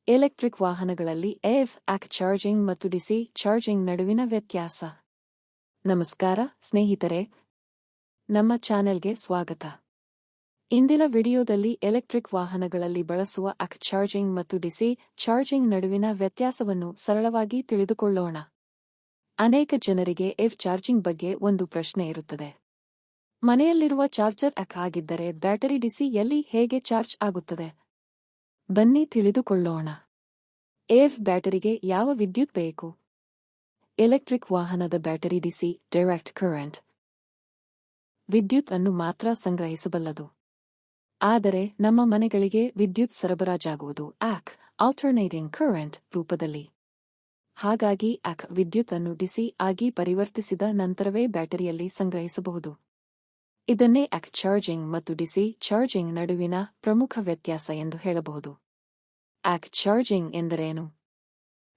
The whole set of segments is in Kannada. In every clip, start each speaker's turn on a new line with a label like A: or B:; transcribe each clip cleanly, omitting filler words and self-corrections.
A: ಎಲೆಕ್ಟ್ರಿಕ್ ವಾಹನಗಳಲ್ಲಿ ಎವ್ ಆಕ್ ಚಾರ್ಜಿಂಗ್ ಮತ್ತು ಡಿಸಿ ಚಾರ್ಜಿಂಗ್ ನಡುವಿನ ವ್ಯತ್ಯಾಸ. ನಮಸ್ಕಾರ ಸ್ನೇಹಿತರೆ, ನಮ್ಮ ಚಾನೆಲ್ಗೆ ಸ್ವಾಗತ. ಇಂದಿನ ವಿಡಿಯೋದಲ್ಲಿ ಎಲೆಕ್ಟ್ರಿಕ್ ವಾಹನಗಳಲ್ಲಿ ಬಳಸುವ ಆಕ್ ಚಾರ್ಜಿಂಗ್ ಮತ್ತು ಡಿಸಿ ಚಾರ್ಜಿಂಗ್ ನಡುವಿನ ವ್ಯತ್ಯಾಸವನ್ನು ಸರಳವಾಗಿ ತಿಳಿದುಕೊಳ್ಳೋಣ. ಅನೇಕ ಜನರಿಗೆ ಎವ್ ಚಾರ್ಜಿಂಗ್ ಬಗ್ಗೆ ಒಂದು ಪ್ರಶ್ನೆ ಇರುತ್ತದೆ. ಮನೆಯಲ್ಲಿರುವ ಚಾರ್ಜರ್ ಆಕ್ ಆಗಿದ್ದರೆ ಬ್ಯಾಟರಿ ಡಿಸಿಯಲ್ಲಿ ಹೇಗೆ ಚಾರ್ಜ್ ಆಗುತ್ತದೆ? ಬನ್ನಿ ತಿಳಿದುಕೊಳ್ಳೋಣ. ಎವ್ ಬ್ಯಾಟರಿಗೆ ಯಾವ ವಿದ್ಯುತ್ ಬೇಕು? ಎಲೆಕ್ಟ್ರಿಕ್ ವಾಹನದ ಬ್ಯಾಟರಿ ಡಿಸಿ ಡೈರೆಕ್ಟ್ ಕರೆಂಟ್ ವಿದ್ಯುತ್ ಅನ್ನು ಮಾತ್ರ ಸಂಗ್ರಹಿಸಬಲ್ಲದು. ಆದರೆ ನಮ್ಮ ಮನೆಗಳಿಗೆ ವಿದ್ಯುತ್ ಸರಬರಾಜಾಗುವುದು ಆಕ್ ಆಲ್ಟರ್ನೇಟಿಂಗ್ ಕರೆಂಟ್ ರೂಪದಲ್ಲಿ. ಹಾಗಾಗಿ ಆಕ್ ವಿದ್ಯುತ್ ಅನ್ನು ಡಿಸಿ ಆಗಿ ಪರಿವರ್ತಿಸಿದ ನಂತರವೇ ಬ್ಯಾಟರಿಯಲ್ಲಿ ಸಂಗ್ರಹಿಸಬಹುದು. ಇದನ್ನೇ ಆಕ್ ಚಾರ್ಜಿಂಗ್ ಮತ್ತು ಡಿಸಿ ಚಾರ್ಜಿಂಗ್ ನಡುವಿನ ಪ್ರಮುಖ ವ್ಯತ್ಯಾಸ ಎಂದು ಹೇಳಬಹುದು. ಆಕ್ ಚಾರ್ಜಿಂಗ್ ಎಂದರೇನು?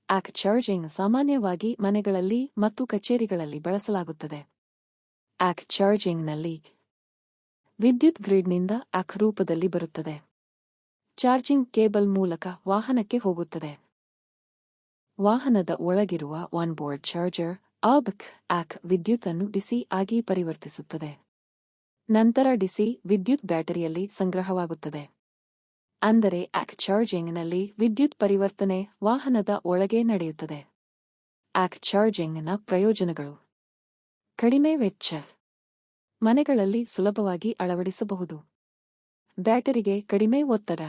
A: ಆಕ್ ಚಾರ್ಜಿಂಗ್ ಸಾಮಾನ್ಯವಾಗಿ ಮನೆಗಳಲ್ಲಿ ಮತ್ತು ಕಚೇರಿಗಳಲ್ಲಿ ಬಳಸಲಾಗುತ್ತದೆ. ಆಕ್ ಚಾರ್ಜಿಂಗ್ನಲ್ಲಿ ವಿದ್ಯುತ್ ಗ್ರಿಡ್ನಿಂದ ಆಕ್ ರೂಪದಲ್ಲಿ ಬರುತ್ತದೆ. ಚಾರ್ಜಿಂಗ್ ಕೇಬಲ್ ಮೂಲಕ ವಾಹನಕ್ಕೆ ಹೋಗುತ್ತದೆ. ವಾಹನದ ಒಳಗಿರುವ ಆನ್ಬೋರ್ಡ್ ಚಾರ್ಜರ್ ಆಕ್ ವಿದ್ಯುತ್ ಅನ್ನು ಡಿಸಿ ಆಗಿ ಪರಿವರ್ತಿಸುತ್ತದೆ. ನಂತರ ಡಿಸಿ ವಿದ್ಯುತ್ ಬ್ಯಾಟರಿಯಲ್ಲಿ ಸಂಗ್ರಹವಾಗುತ್ತದೆ. ಅಂದರೆ ಆಕ್ ಚಾರ್ಜಿಂಗ್ನಲ್ಲಿ ವಿದ್ಯುತ್ ಪರಿವರ್ತನೆ ವಾಹನದ ಒಳಗೆ ನಡೆಯುತ್ತದೆ. ಆಕ್ ಚಾರ್ಜಿಂಗ್ನ ಪ್ರಯೋಜನಗಳು: ಕಡಿಮೆ ವೆಚ್ಚ, ಮನೆಗಳಲ್ಲಿ ಸುಲಭವಾಗಿ ಅಳವಡಿಸಬಹುದು. ಬ್ಯಾಟರಿಗೆ ಕಡಿಮೆ ಒತ್ತಡ,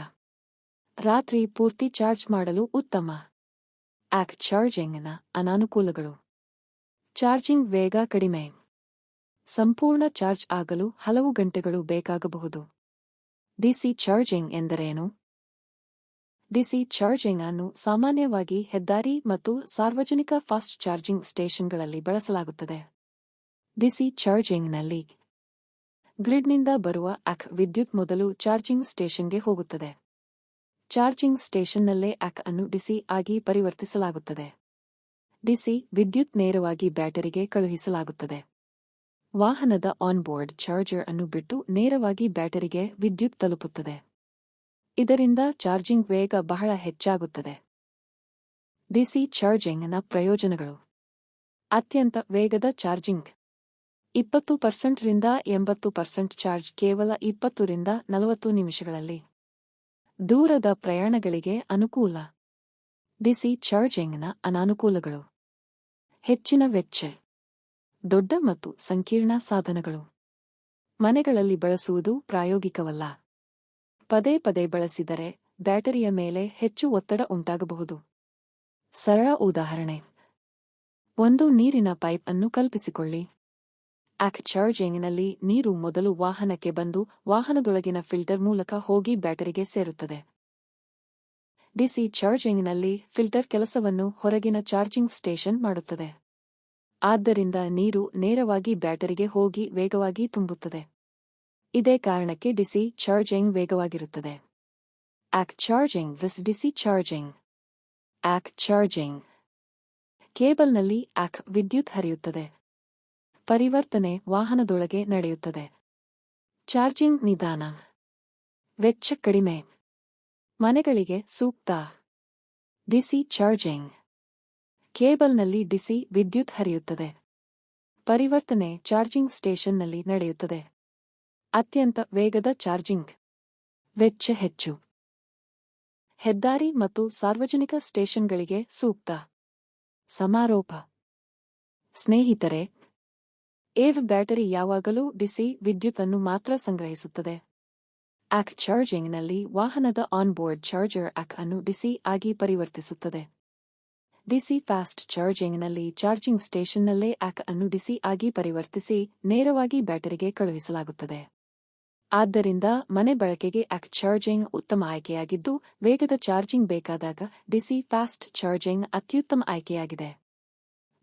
A: ರಾತ್ರಿ ಪೂರ್ತಿ ಚಾರ್ಜ್ ಮಾಡಲು ಉತ್ತಮ. ಆಕ್ ಚಾರ್ಜಿಂಗ್ನ ಅನಾನುಕೂಲಗಳು: ಚಾರ್ಜಿಂಗ್ ವೇಗ ಕಡಿಮೆ, ಸಂಪೂರ್ಣ ಚಾರ್ಜ್ ಆಗಲು ಹಲವು ಗಂಟೆಗಳು ಬೇಕಾಗಬಹುದು. ಡಿಸಿ ಚಾರ್ಜಿಂಗ್ ಎಂದರೇನು? ಡಿಸಿ ಚಾರ್ಜಿಂಗ್ ಅನ್ನು ಸಾಮಾನ್ಯವಾಗಿ ಹೆದ್ದಾರಿ ಮತ್ತು ಸಾರ್ವಜನಿಕ ಫಾಸ್ಟ್ ಚಾರ್ಜಿಂಗ್ ಸ್ಟೇಷನ್ಗಳಲ್ಲಿ ಬಳಸಲಾಗುತ್ತದೆ. ಡಿಸಿ ಚಾರ್ಜಿಂಗ್ನಲ್ಲಿ ಗ್ರಿಡ್ನಿಂದ ಬರುವ ಆಕ್ ವಿದ್ಯುತ್ ಮೊದಲು ಚಾರ್ಜಿಂಗ್ ಸ್ಟೇಷನ್ಗೆ ಹೋಗುತ್ತದೆ. ಚಾರ್ಜಿಂಗ್ ಸ್ಟೇಷನ್ನಲ್ಲೇ ಆಕ್ ಅನ್ನು ಡಿಸಿ ಆಗಿ ಪರಿವರ್ತಿಸಲಾಗುತ್ತದೆ. ಡಿಸಿ ವಿದ್ಯುತ್ ನೇರವಾಗಿ ಬ್ಯಾಟರಿಗೆ ಕಳುಹಿಸಲಾಗುತ್ತದೆ. ವಾಹನದ ಆನ್ಬೋರ್ಡ್ ಚಾರ್ಜರ್ ಅನ್ನು ಬಿಟ್ಟು ನೇರವಾಗಿ ಬ್ಯಾಟರಿಗೆ ವಿದ್ಯುತ್ ತಲುಪುತ್ತದೆ. ಇದರಿಂದ ಚಾರ್ಜಿಂಗ್ ವೇಗ ಬಹಳ ಹೆಚ್ಚಾಗುತ್ತದೆ. ಡಿಸಿ ಚಾರ್ಜಿಂಗ್ನ ಪ್ರಯೋಜನಗಳು: ಅತ್ಯಂತ ವೇಗದ ಚಾರ್ಜಿಂಗ್, 20% ರಿಂದ 80% ಚಾರ್ಜ್ ಕೇವಲ 20 ರಿಂದ 40 ನಿಮಿಷಗಳಲ್ಲಿ. ದೂರದ ಪ್ರಯಾಣಗಳಿಗೆ ಅನುಕೂಲ. ಡಿಸಿ ಚಾರ್ಜಿಂಗ್ನ ಅನಾನುಕೂಲಗಳು: ಹೆಚ್ಚಿನ ವೆಚ್ಚ, ದೊಡ್ಡ ಮತ್ತು ಸಂಕೀರ್ಣ ಸಾಧನಗಳು, ಮನೆಗಳಲ್ಲಿ ಬಳಸುವುದು ಪ್ರಾಯೋಗಿಕವಲ್ಲ. ಪದೇ ಪದೇ ಬಳಸಿದರೆ ಬ್ಯಾಟರಿಯ ಮೇಲೆ ಹೆಚ್ಚು ಒತ್ತಡ ಉಂಟಾಗಬಹುದು. ಸರಳ ಉದಾಹರಣೆ: ಒಂದು ನೀರಿನ ಪೈಪ್ ಅನ್ನು ಕಲ್ಪಿಸಿಕೊಳ್ಳಿ. ಆಕ್ ಚಾರ್ಜಿಂಗ್ನಲ್ಲಿ ನೀರು ಮೊದಲು ವಾಹನಕ್ಕೆ ಬಂದು ವಾಹನದೊಳಗಿನ ಫಿಲ್ಟರ್ ಮೂಲಕ ಹೋಗಿ ಬ್ಯಾಟರಿಗೆ ಸೇರುತ್ತದೆ. ಡಿಸಿ ಚಾರ್ಜಿಂಗ್ನಲ್ಲಿ ಫಿಲ್ಟರ್ ಕೆಲಸವನ್ನು ಹೊರಗಿನ ಚಾರ್ಜಿಂಗ್ ಸ್ಟೇಷನ್ ಮಾಡುತ್ತದೆ. ಆದ್ದರಿಂದ ನೀರು ನೇರವಾಗಿ ಬ್ಯಾಟರಿಗೆ ಹೋಗಿ ವೇಗವಾಗಿ ತುಂಬುತ್ತದೆ. ಇದೇ ಕಾರಣಕ್ಕೆ ಡಿಸಿ ಚಾರ್ಜಿಂಗ್ ವೇಗವಾಗಿರುತ್ತದೆ. ಆಕ್ ಚಾರ್ಜಿಂಗ್ ವಿಸ್ ಡಿಸಿ ಚಾರ್ಜಿಂಗ್. ಆಕ್ ಚಾರ್ಜಿಂಗ್ ಕೇಬಲ್ನಲ್ಲಿ ಆಕ್ ವಿದ್ಯುತ್ ಹರಿಯುತ್ತದೆ. ಪರಿವರ್ತನೆ ವಾಹನದೊಳಗೆ ನಡೆಯುತ್ತದೆ. ಚಾರ್ಜಿಂಗ್ ನಿಧಾನ, ವೆಚ್ಚ ಕಡಿಮೆ, ಮನೆಗಳಿಗೆ ಸೂಕ್ತ. ಡಿಸಿ ಚಾರ್ಜಿಂಗ್ ಕೇಬಲ್ನಲ್ಲಿ ಡಿಸಿ ವಿದ್ಯುತ್ ಹರಿಯುತ್ತದೆ. ಪರಿವರ್ತನೆ ಚಾರ್ಜಿಂಗ್ ಸ್ಟೇಷನ್ನಲ್ಲಿ ನಡೆಯುತ್ತದೆ. ಅತ್ಯಂತ ವೇಗದ ಚಾರ್ಜಿಂಗ್, ವೆಚ್ಚ ಹೆಚ್ಚು. ಹೆದ್ದಾರಿ ಮತ್ತು ಸಾರ್ವಜನಿಕ ಸ್ಟೇಷನ್ಗಳಿಗೆ ಸೂಕ್ತ. ಸಮಾರೋಪ: ಸ್ನೇಹಿತರೆ, ಎವ್ ಬ್ಯಾಟರಿ ಯಾವಾಗಲೂ ಡಿಸಿ ವಿದ್ಯುತ್ ಅನ್ನು ಮಾತ್ರ ಸಂಗ್ರಹಿಸುತ್ತದೆ. ಆಕ್ ಚಾರ್ಜಿಂಗ್ನಲ್ಲಿ ವಾಹನದ ಆನ್ಬೋರ್ಡ್ ಚಾರ್ಜರ್ ಆಕ್ ಅನ್ನು ಡಿಸಿ ಆಗಿ ಪರಿವರ್ತಿಸುತ್ತದೆ. ಡಿಸಿ ಫಾಸ್ಟ್ ಚಾರ್ಜಿಂಗ್ನಲ್ಲಿ ಚಾರ್ಜಿಂಗ್ ಸ್ಟೇಷನ್ನಲ್ಲೇ ಆಕ್ ಅನ್ನು ಡಿಸಿ ಆಗಿ ಪರಿವರ್ತಿಸಿ ನೇರವಾಗಿ ಬ್ಯಾಟರಿಗೆ ಕಳುಹಿಸಲಾಗುತ್ತದೆ. ಆದ್ದರಿಂದ ಮನೆ ಬಳಕೆಗೆ ಆಕ್ ಚಾರ್ಜಿಂಗ್ ಉತ್ತಮ ಆಯ್ಕೆಯಾಗಿದ್ದು, ವೇಗದ ಚಾರ್ಜಿಂಗ್ ಬೇಕಾದಾಗ ಡಿಸಿ ಫಾಸ್ಟ್ ಚಾರ್ಜಿಂಗ್ ಅತ್ಯುತ್ತಮ ಆಯ್ಕೆಯಾಗಿದೆ.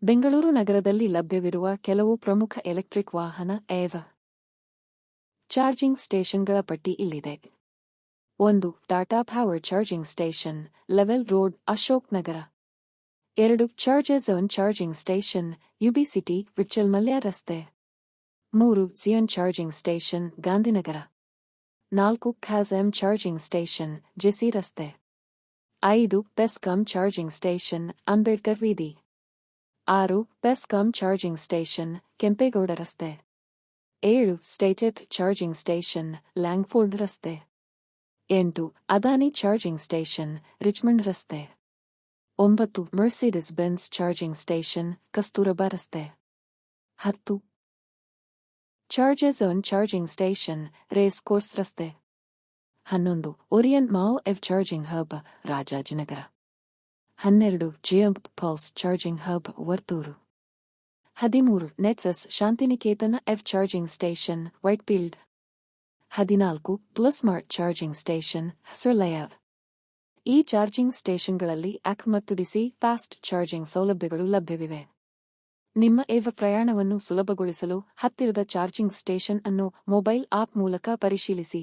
A: ಬೆಂಗಳೂರು ನಗರದಲ್ಲಿ ಲಭ್ಯವಿರುವ ಕೆಲವು ಪ್ರಮುಖ ಎಲೆಕ್ಟ್ರಿಕ್ ವಾಹನ ಎವ್ ಚಾರ್ಜಿಂಗ್ ಸ್ಟೇಷನ್ಗಳ ಪಟ್ಟಿ ಇಲ್ಲಿದೆ. 1. Tata power charging station, level road, Ashok Nagar. 2. Charger zone charging station, UB city, Vittal Mallya ರಸ್ತೆ. 3. Zeon charging station, Gandhinagar. 4. ಖಾಸಮ್ ಚಾರ್ಜಿಂಗ್ ಸ್ಟೇಷನ್, ಜೆಸಿ ರಸ್ತೆ. 5. ಪೆಸ್ಕಾಂ ಚಾರ್ಜಿಂಗ್ ಸ್ಟೇಷನ್ ಅಂಬೇಡ್ಕರ್ ವೀದಿ. 6. ಪೆಸ್ಕಾಂ ಚಾರ್ಜಿಂಗ್ ಸ್ಟೇಷನ್ ಕೆಂಪೇಗೌಡ ರಸ್ತೆ. 7. ಸ್ಟೇಟೆಡ್ ಚಾರ್ಜಿಂಗ್ ಸ್ಟೇಷನ್ ಲ್ಯಾಂಗ್ಫೋರ್ಡ್ ರಸ್ತೆ. 8. ಅದಾನಿ ಚಾರ್ಜಿಂಗ್ ಸ್ಟೇಷನ್ ರಿಚ್ಮಂಡ್ ರಸ್ತೆ. 9. Mercedes Benz charging station Kasturba ರಸ್ತೆ. 10. Charge zone charging station race course ರಸ್ತೆ. 11. ಓರಿಯಂಟ್ ಮಾವ್ ಎವ್ ಚಾರ್ಜಿಂಗ್ ಹಬ್ ರಾಜಾಜಿನಗರ. 12. ಜಿಯಂಪ್ ಪಲ್ಸ್ ಚಾರ್ಜಿಂಗ್ ಹಬ್ ವರ್ತೂರು. 13. ನೆಟ್ಸಸ್ Shantiniketan EV charging station Whitefield. 14. Plus mart charging station ಹಸುರ್ಲಯಾವ್. ಈ ಚಾರ್ಜಿಂಗ್ ಸ್ಟೇಷನ್ಗಳಲ್ಲಿ ಅಕ್ ಮತ್ತು ಡಿಸಿ ಫಾಸ್ಟ್ ಚಾರ್ಜಿಂಗ್ ಸೌಲಭ್ಯಗಳು ಲಭ್ಯವಿವೆ. ನಿಮ್ಮ ಎವ್ ಪ್ರಯಾಣವನ್ನು ಸುಲಭಗೊಳಿಸಲು ಹತ್ತಿರದ ಚಾರ್ಜಿಂಗ್ ಸ್ಟೇಷನ್ ಅನ್ನು ಮೊಬೈಲ್ ಆಪ್ ಮೂಲಕ ಪರಿಶೀಲಿಸಿ.